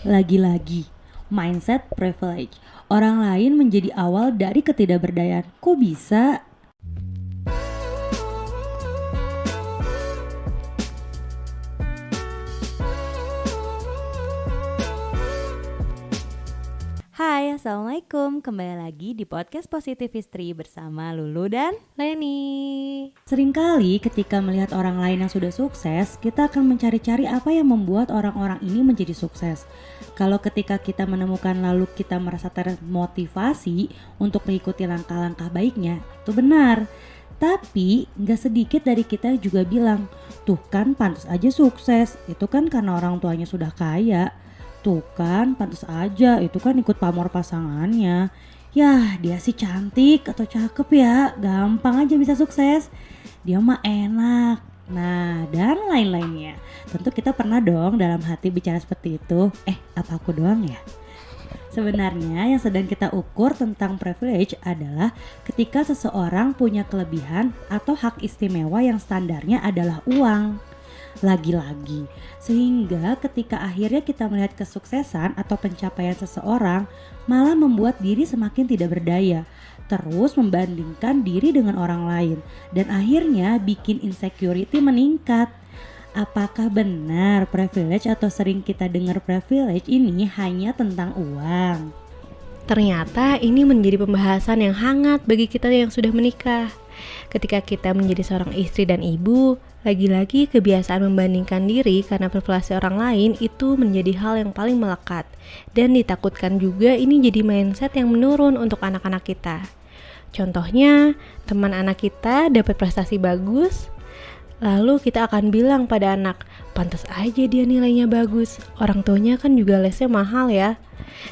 Lagi-lagi, mindset privilege. Orang lain menjadi awal dari ketidakberdayaan. Kok bisa? Hai, Assalamualaikum. Kembali lagi di podcast Positif Istri bersama Lulu dan Leni. seringkali ketika melihat orang lain yang sudah sukses, kita akan mencari-cari apa yang membuat orang-orang ini menjadi sukses. Kalau ketika kita menemukan lalu kita merasa termotivasi untuk mengikuti langkah-langkah baiknya, itu benar. Tapi gak sedikit dari kita juga bilang, tuh kan pantas aja sukses, itu kan karena orang tuanya sudah kaya. Tuh kan pantas aja, itu kan ikut pamor pasangannya. Yah, dia sih cantik atau cakep ya, gampang aja bisa sukses. Dia mah enak. Nah, dan lain-lainnya. Tentu kita pernah dong dalam hati bicara seperti itu. Apa aku doang ya? Sebenarnya yang sedang kita ukur tentang privilege adalah ketika seseorang punya kelebihan atau hak istimewa yang standarnya adalah uang. Lagi-lagi, sehingga ketika akhirnya kita melihat kesuksesan atau pencapaian seseorang malah membuat diri semakin tidak berdaya, terus membandingkan diri dengan orang lain, dan akhirnya bikin insecurity meningkat. Apakah benar privilege atau sering kita dengar privilege ini hanya tentang uang? Ternyata ini menjadi pembahasan yang hangat bagi kita yang sudah menikah. Ketika kita menjadi seorang istri dan ibu, lagi-lagi kebiasaan membandingkan diri karena privasi orang lain itu menjadi hal yang paling melekat. Dan ditakutkan juga ini jadi mindset yang menurun untuk anak-anak kita. Contohnya, teman anak kita dapat prestasi bagus, lalu kita akan bilang pada anak, pantas aja dia nilainya bagus, orang tuanya kan juga lesnya mahal ya.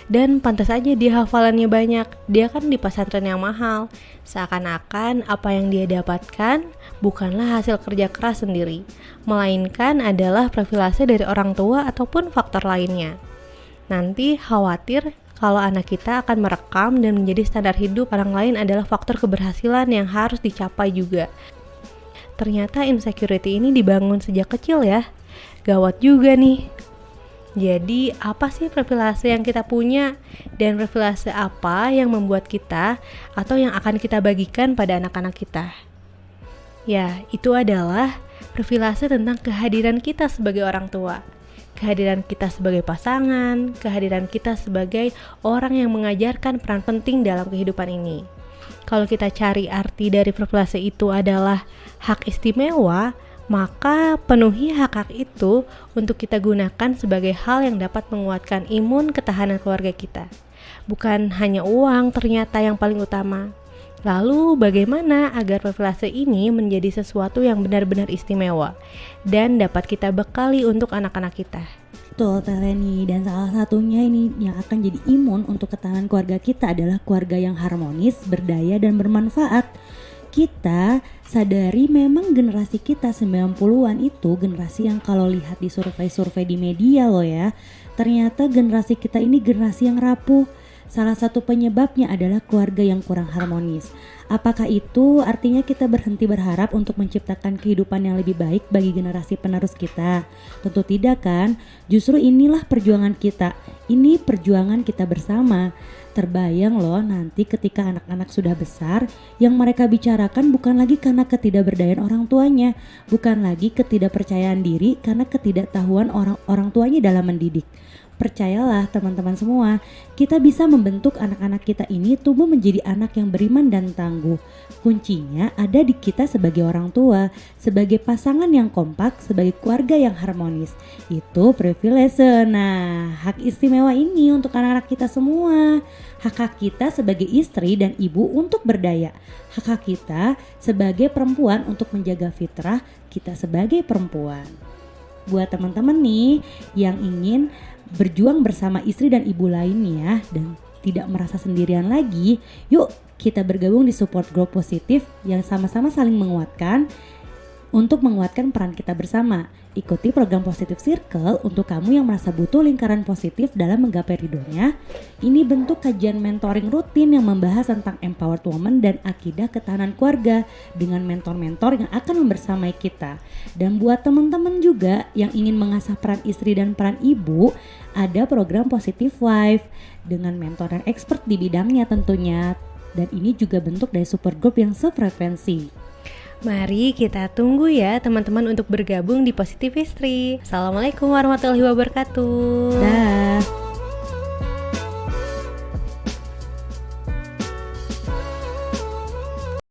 Dan pantas aja dia hafalannya banyak, dia kan di pesantren yang mahal. Seakan-akan apa yang dia dapatkan bukanlah hasil kerja keras sendiri, melainkan adalah privilege dari orang tua ataupun faktor lainnya. Nanti khawatir kalau anak kita akan merekam dan menjadi standar hidup orang lain adalah faktor keberhasilan yang harus dicapai juga. Ternyata insecurity ini dibangun sejak kecil ya. Gawat juga nih. Jadi apa sih privilege yang kita punya dan privilege apa yang membuat kita atau yang akan kita bagikan pada anak-anak kita? Ya, itu adalah privilege tentang kehadiran kita sebagai orang tua, kehadiran kita sebagai pasangan, kehadiran kita sebagai orang yang mengajarkan peran penting dalam kehidupan ini. Kalau kita cari arti dari privilege itu adalah hak istimewa, maka penuhi hak-hak itu untuk kita gunakan sebagai hal yang dapat menguatkan imun ketahanan keluarga kita. Bukan hanya uang ternyata yang paling utama. Lalu bagaimana agar privilege ini menjadi sesuatu yang benar-benar istimewa dan dapat kita bekali untuk anak-anak kita? Betul, Leni, dan salah satunya ini yang akan jadi imun untuk ketahanan keluarga kita adalah keluarga yang harmonis, berdaya, dan bermanfaat. Kita sadari memang generasi kita 90-an itu generasi yang kalau lihat di survei-survei di media loh ya, ternyata generasi kita ini generasi yang rapuh. Salah satu penyebabnya adalah keluarga yang kurang harmonis. Apakah itu artinya kita berhenti berharap untuk menciptakan kehidupan yang lebih baik bagi generasi penerus kita? Tentu tidak kan? Justru inilah perjuangan kita. Ini perjuangan kita bersama. Terbayang loh nanti ketika anak-anak sudah besar, yang mereka bicarakan bukan lagi karena ketidakberdayaan orang tuanya, bukan lagi ketidakpercayaan diri karena ketidaktahuan orang tuanya dalam mendidik. Percayalah teman-teman semua, kita bisa membentuk anak-anak kita ini tumbuh menjadi anak yang beriman dan tangguh. Kuncinya ada di kita sebagai orang tua, sebagai pasangan yang kompak, sebagai keluarga yang harmonis. Itu privilege. Nah, hak istimewa ini untuk anak-anak kita semua. Hak-hak kita sebagai istri dan ibu untuk berdaya. Hak-hak kita sebagai perempuan untuk menjaga fitrah kita sebagai perempuan. Buat teman-teman nih yang ingin berjuang bersama istri dan ibu lainnya dan tidak merasa sendirian lagi, yuk kita bergabung di support group positif yang sama-sama saling menguatkan untuk menguatkan peran kita bersama. Ikuti program Positive Circle untuk kamu yang merasa butuh lingkaran positif dalam menggapai ridhonya. Ini bentuk kajian mentoring rutin yang membahas tentang empowered woman dan akidah ketahanan keluarga dengan mentor-mentor yang akan membersamai kita. Dan buat teman-teman juga yang ingin mengasah peran istri dan peran ibu, ada program Positive Wife dengan mentor yang expert di bidangnya tentunya. Dan ini juga bentuk dari support group yang sefrekuensi. Mari kita tunggu ya teman-teman untuk bergabung di Positive Istri. Assalamualaikum warahmatullahi wabarakatuh. Dah.